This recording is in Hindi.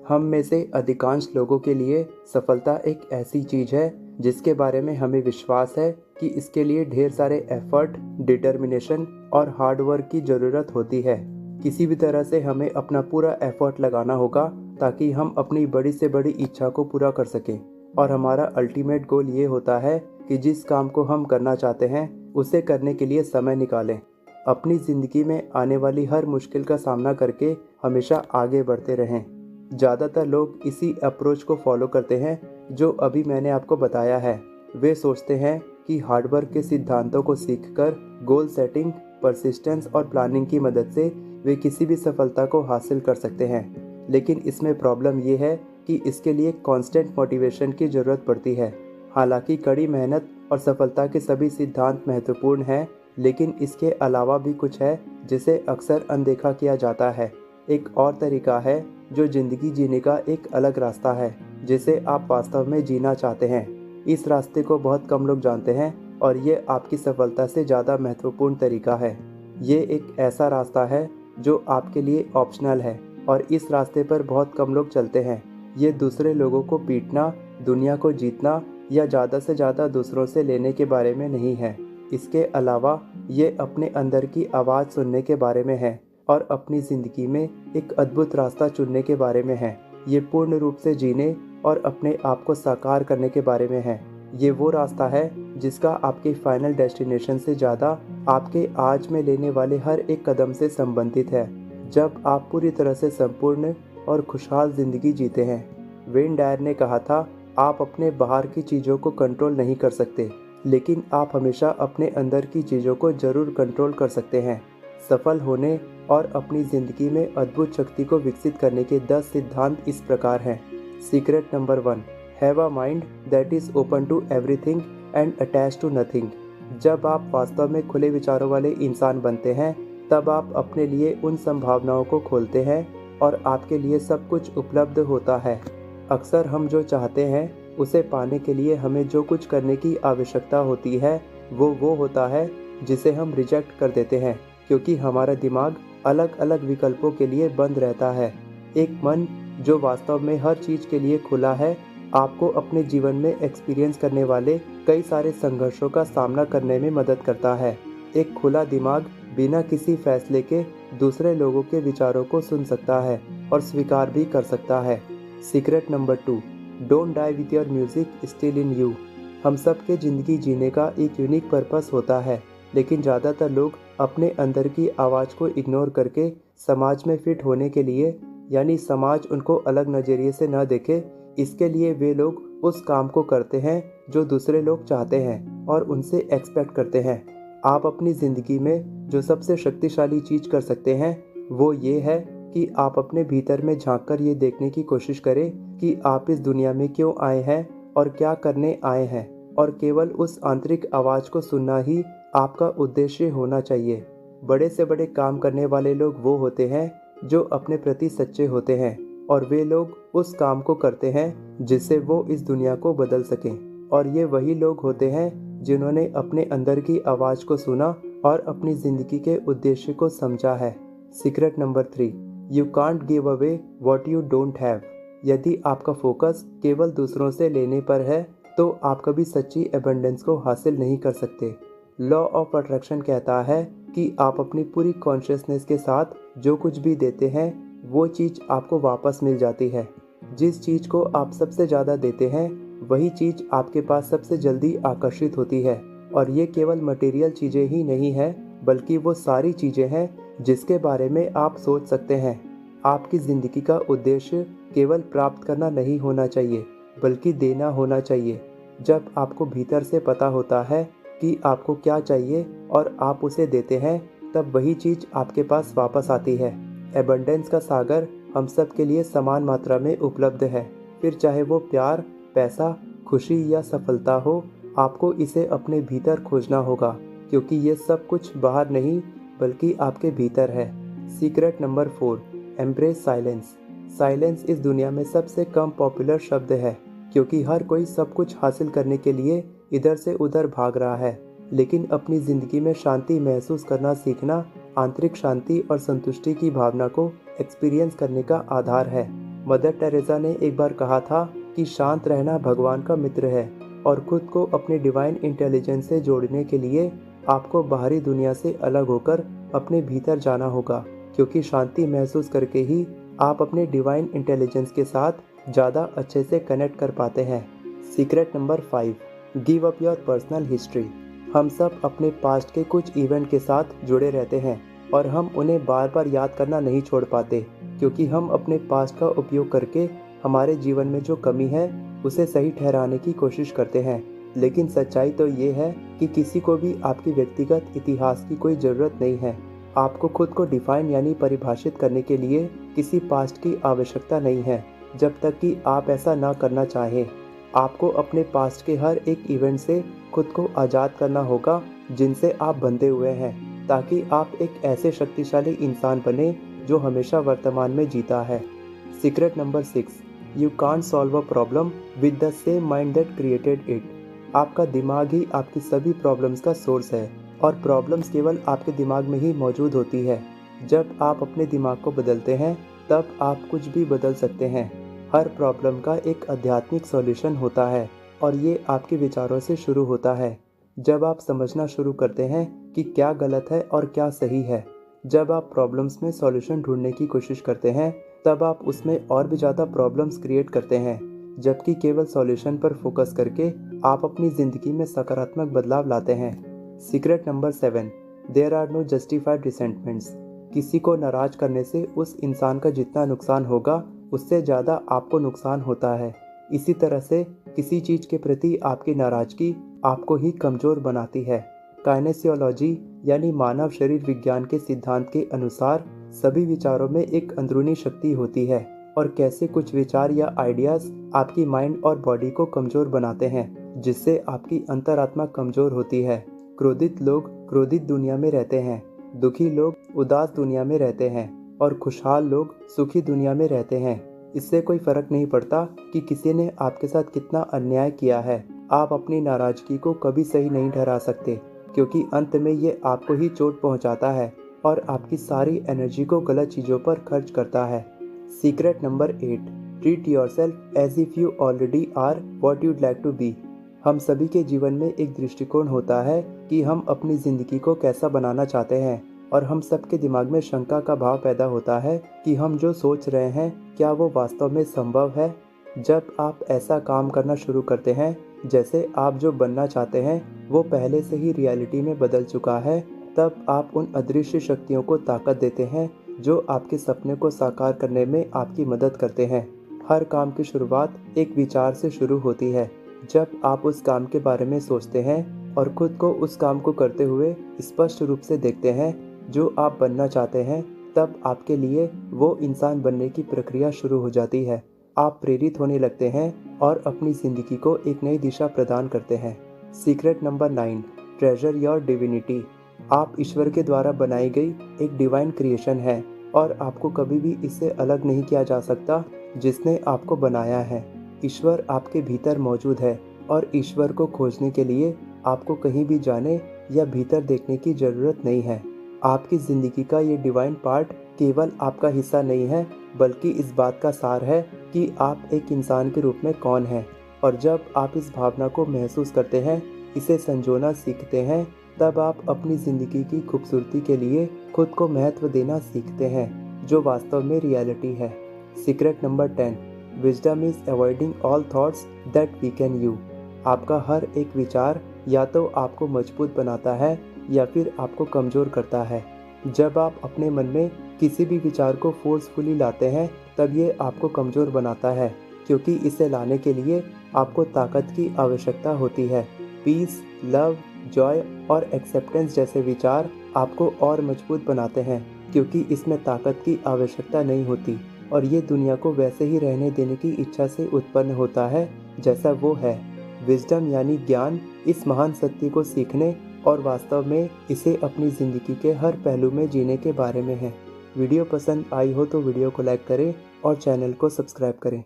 हम में से अधिकांश लोगों के लिए सफलता एक ऐसी चीज है जिसके बारे में हमें विश्वास है कि इसके लिए ढेर सारे एफर्ट, डिटर्मिनेशन और हार्ड वर्क की ज़रूरत होती है। किसी भी तरह से हमें अपना पूरा एफर्ट लगाना होगा ताकि हम अपनी बड़ी से बड़ी इच्छा को पूरा कर सकें। और हमारा अल्टीमेट गोल ये होता है कि जिस काम को हम करना चाहते हैं उसे करने के लिए समय निकालें। अपनी ज़िंदगी में आने वाली हर मुश्किल का सामना करके हमेशा आगे बढ़ते रहें। ज़्यादातर लोग इसी अप्रोच को फॉलो करते हैं जो अभी मैंने आपको बताया है। वे सोचते हैं कि हार्डवर्क के सिद्धांतों को सीखकर गोल सेटिंग, परसिस्टेंस और प्लानिंग की मदद से वे किसी भी सफलता को हासिल कर सकते हैं। लेकिन इसमें प्रॉब्लम ये है कि इसके लिए कांस्टेंट मोटिवेशन की ज़रूरत पड़ती है। हालांकि कड़ी मेहनत और सफलता के सभी सिद्धांत महत्वपूर्ण हैं, लेकिन इसके अलावा भी कुछ है जिसे अक्सर अनदेखा किया जाता है। एक और तरीका है जो ज़िंदगी जीने का एक अलग रास्ता है जिसे आप वास्तव में जीना चाहते हैं। इस रास्ते को बहुत कम लोग जानते हैं और ये आपकी सफलता से ज़्यादा महत्वपूर्ण तरीका है। ये एक ऐसा रास्ता है जो आपके लिए ऑप्शनल है और इस रास्ते पर बहुत कम लोग चलते हैं। ये दूसरे लोगों को पीटना, दुनिया को जीतना या ज़्यादा से ज़्यादा दूसरों से लेने के बारे में नहीं है। इसके अलावा ये अपने अंदर की आवाज़ सुनने के बारे में है और अपनी ज़िंदगी में एक अद्भुत रास्ता चुनने के बारे में है। ये पूर्ण रूप से जीने और अपने आप को साकार करने के बारे में है। ये वो रास्ता है जिसका आपके फाइनल डेस्टिनेशन से ज़्यादा आपके आज में लेने वाले हर एक कदम से संबंधित है। जब आप पूरी तरह से संपूर्ण और खुशहाल ज़िंदगी जीते हैं। वेन डायर ने कहा था, आप अपने बाहर की चीज़ों को कंट्रोल नहीं कर सकते, लेकिन आप हमेशा अपने अंदर की चीज़ों को ज़रूर कंट्रोल कर सकते हैं। सफल होने और अपनी ज़िंदगी में अद्भुत शक्ति को विकसित करने के 10 सिद्धांत इस प्रकार हैं। Secret number 1, have a mind that is open to everything and attach to nothing. जब आप वास्तव में खुले विचारों वाले इंसान बनते हैं, तब आप अपने लिए उन संभावनाओं को खोलते हैं और आपके लिए सब कुछ उपलब्ध होता है। अक्सर हम जो चाहते हैं उसे पाने के लिए हमें जो कुछ करने की आवश्यकता होती है वो होता है जिसे हम रिजेक्ट कर देते हैं, क्योंकि हमारा दिमाग अलग अलग विकल्पों के लिए बंद रहता है। एक मन जो वास्तव में हर चीज़ के लिए खुला है आपको अपने जीवन में एक्सपीरियंस करने वाले कई सारे संघर्षों का सामना करने में मदद करता है। एक खुला दिमाग बिना किसी फैसले के दूसरे लोगों के विचारों को सुन सकता है और स्वीकार भी कर सकता है। Secret number 2, don't die with your music still in you. हम सब के ज़िंदगी जीने का एक यूनिक पर्पस होता है, लेकिन ज़्यादातर लोग अपने अंदर की आवाज़ को इग्नोर करके समाज में फिट होने के लिए, यानी समाज उनको अलग नज़रिए से न देखे, इसके लिए वे लोग उस काम को करते हैं जो दूसरे लोग चाहते हैं और उनसे एक्सपेक्ट करते हैं। आप अपनी ज़िंदगी में जो सबसे शक्तिशाली चीज़ कर सकते हैं वो ये है कि आप अपने भीतर में झांककर ये देखने की कोशिश करें कि आप इस दुनिया में क्यों आए हैं और क्या करने आए हैं, और केवल उस आंतरिक आवाज़ को सुनना ही आपका उद्देश्य होना चाहिए। बड़े से बड़े काम करने वाले लोग वो होते हैं जो अपने प्रति सच्चे होते हैं और वे लोग उस काम को करते हैं जिससे वो इस दुनिया को बदल सकें। और ये वही लोग होते हैं जिन्होंने अपने अंदर की आवाज़ को सुना और अपनी ज़िंदगी के उद्देश्य को समझा है। Secret number 3, you can't give away what you don't have. यदि आपका फोकस केवल दूसरों से लेने पर है तो आप कभी सच्ची एबंडेंस को हासिल नहीं कर सकते। लॉ ऑफ अट्रैक्शन कहता है कि आप अपनी पूरी कॉन्शियसनेस के साथ जो कुछ भी देते हैं वो चीज़ आपको वापस मिल जाती है। जिस चीज़ को आप सबसे ज़्यादा देते हैं वही चीज़ आपके पास सबसे जल्दी आकर्षित होती है। और ये केवल मटेरियल चीज़ें ही नहीं है, बल्कि वो सारी चीज़ें हैं जिसके बारे में आप सोच सकते हैं। आपकी ज़िंदगी का उद्देश्य केवल प्राप्त करना नहीं होना चाहिए, बल्कि देना होना चाहिए। जब आपको भीतर से पता होता है कि आपको क्या चाहिए और आप उसे देते हैं, तब वही चीज़ आपके पास वापस आती है। एबंडेंस का सागर हम सब के लिए समान मात्रा में उपलब्ध है, फिर चाहे वो प्यार, पैसा, खुशी या सफलता हो। आपको इसे अपने भीतर खोजना होगा, क्योंकि ये सब कुछ बाहर नहीं बल्कि आपके भीतर है। Secret number 4, embrace silence. Silence इस दुनिया में सबसे कम पॉपुलर शब्द है, क्योंकि हर कोई सब कुछ हासिल करने के लिए इधर से उधर भाग रहा है। लेकिन अपनी ज़िंदगी में शांति महसूस करना सीखना आंतरिक शांति और संतुष्टि की भावना को एक्सपीरियंस करने का आधार है। मदर टेरेसा ने एक बार कहा था कि शांत रहना भगवान का मित्र है और खुद को अपने डिवाइन इंटेलिजेंस से जोड़ने के लिए आपको बाहरी दुनिया से अलग होकर अपने भीतर जाना होगा, क्योंकि शांति महसूस करके ही आप अपने डिवाइन इंटेलिजेंस के साथ ज़्यादा अच्छे से कनेक्ट कर पाते हैं। Secret number 5, give up your personal history. हम सब अपने पास्ट के कुछ इवेंट के साथ जुड़े रहते हैं और हम उन्हें बार बार याद करना नहीं छोड़ पाते, क्योंकि हम अपने पास्ट का उपयोग करके हमारे जीवन में जो कमी है उसे सही ठहराने की कोशिश करते हैं। लेकिन सच्चाई तो ये है कि किसी को भी आपकी व्यक्तिगत इतिहास की कोई ज़रूरत नहीं है। आपको खुद को डिफाइन यानी परिभाषित करने के लिए किसी पास्ट की आवश्यकता नहीं है, जब तक कि आप ऐसा ना करना चाहें। आपको अपने पास्ट के हर एक इवेंट से खुद को आज़ाद करना होगा जिनसे आप बंधे हुए हैं, ताकि आप एक ऐसे शक्तिशाली इंसान बने जो हमेशा वर्तमान में जीता है। Secret number 6, you can't solve a problem with the same mind that created it. आपका दिमाग ही आपकी सभी प्रॉब्लम्स का सोर्स है और प्रॉब्लम्स केवल आपके दिमाग में ही मौजूद होती है। जब आप अपने दिमाग को बदलते हैं तब आप कुछ भी बदल सकते हैं। हर प्रॉब्लम का एक आध्यात्मिक सॉल्यूशन होता है और ये आपके विचारों से शुरू होता है। जब आप समझना शुरू करते हैं कि क्या गलत है और क्या सही है, जब आप प्रॉब्लम्स में सॉल्यूशन ढूंढने की कोशिश करते हैं, तब आप उसमें और भी ज़्यादा प्रॉब्लम्स क्रिएट करते हैं। जबकि केवल सॉल्यूशन पर फोकस करके आप अपनी ज़िंदगी में सकारात्मक बदलाव लाते हैं। Secret number 7, there are no justified resentments. किसी को नाराज करने से उस इंसान का जितना नुकसान होगा उससे ज़्यादा आपको नुकसान होता है। इसी तरह से किसी चीज़ के प्रति आपकी नाराज़गी आपको ही कमज़ोर बनाती है। काइनेसियोलॉजी यानी मानव शरीर विज्ञान के सिद्धांत के अनुसार सभी विचारों में एक अंदरूनी शक्ति होती है और कैसे कुछ विचार या आइडियाज़ आपकी माइंड और बॉडी को कमज़ोर बनाते हैं, जिससे आपकी अंतरात्मा कमज़ोर होती है। क्रोधित लोग क्रोधित दुनिया में रहते हैं, दुखी लोग उदास दुनिया में रहते हैं और खुशहाल लोग सुखी दुनिया में रहते हैं। इससे कोई फ़र्क नहीं पड़ता कि किसी ने आपके साथ कितना अन्याय किया है। आप अपनी नाराज़गी को कभी सही नहीं ठहरा सकते, क्योंकि अंत में ये आपको ही चोट पहुंचाता है और आपकी सारी एनर्जी को गलत चीज़ों पर खर्च करता है। Secret number 8, treat yourself as if you already are what you'd like to be. हम सभी के जीवन में एक दृष्टिकोण होता है कि हम अपनी ज़िंदगी को कैसा बनाना चाहते हैं, और हम सबके दिमाग में शंका का भाव पैदा होता है कि हम जो सोच रहे हैं क्या वो वास्तव में संभव है। जब आप ऐसा काम करना शुरू करते हैं जैसे आप जो बनना चाहते हैं वो पहले से ही रियलिटी में बदल चुका है, तब आप उन अदृश्य शक्तियों को ताकत देते हैं जो आपके सपने को साकार करने में आपकी मदद करते हैं। हर काम की शुरुआत एक विचार से शुरू होती है। जब आप उस काम के बारे में सोचते हैं और खुद को उस काम को करते हुए स्पष्ट रूप से देखते हैं जो आप बनना चाहते हैं, तब आपके लिए वो इंसान बनने की प्रक्रिया शुरू हो जाती है। आप प्रेरित होने लगते हैं और अपनी ज़िंदगी को एक नई दिशा प्रदान करते हैं। Secret number 9, treasure your divinity. आप ईश्वर के द्वारा बनाई गई एक डिवाइन क्रिएशन है और आपको कभी भी इससे अलग नहीं किया जा सकता जिसने आपको बनाया है। ईश्वर आपके भीतर मौजूद है और ईश्वर को खोजने के लिए आपको कहीं भी जाने या भीतर देखने की ज़रूरत नहीं है। आपकी ज़िंदगी का ये डिवाइन पार्ट केवल आपका हिस्सा नहीं है, बल्कि इस बात का सार है कि आप एक इंसान के रूप में कौन हैं। और जब आप इस भावना को महसूस करते हैं, इसे संजोना सीखते हैं, तब आप अपनी ज़िंदगी की खूबसूरती के लिए खुद को महत्व देना सीखते हैं, जो वास्तव में रियलिटी है। Secret number 10, wisdom is avoiding all thoughts that weaken you. आपका हर एक विचार या तो आपको मजबूत बनाता है या फिर आपको कमज़ोर करता है। जब आप अपने मन में किसी भी विचार को फोर्सफुली लाते हैं तब ये आपको कमज़ोर बनाता है, क्योंकि इसे लाने के लिए आपको ताकत की आवश्यकता होती है। पीस, लव, जॉय और एक्सेप्टेंस जैसे विचार आपको और मजबूत बनाते हैं, क्योंकि इसमें ताकत की आवश्यकता नहीं होती और ये दुनिया को वैसे ही रहने देने की इच्छा से उत्पन्न होता है जैसा वो है। विजडम यानी ज्ञान इस महान सत्य को सीखने और वास्तव में इसे अपनी ज़िंदगी के हर पहलू में जीने के बारे में है। वीडियो पसंद आई हो तो वीडियो को लाइक करें और चैनल को सब्सक्राइब करें।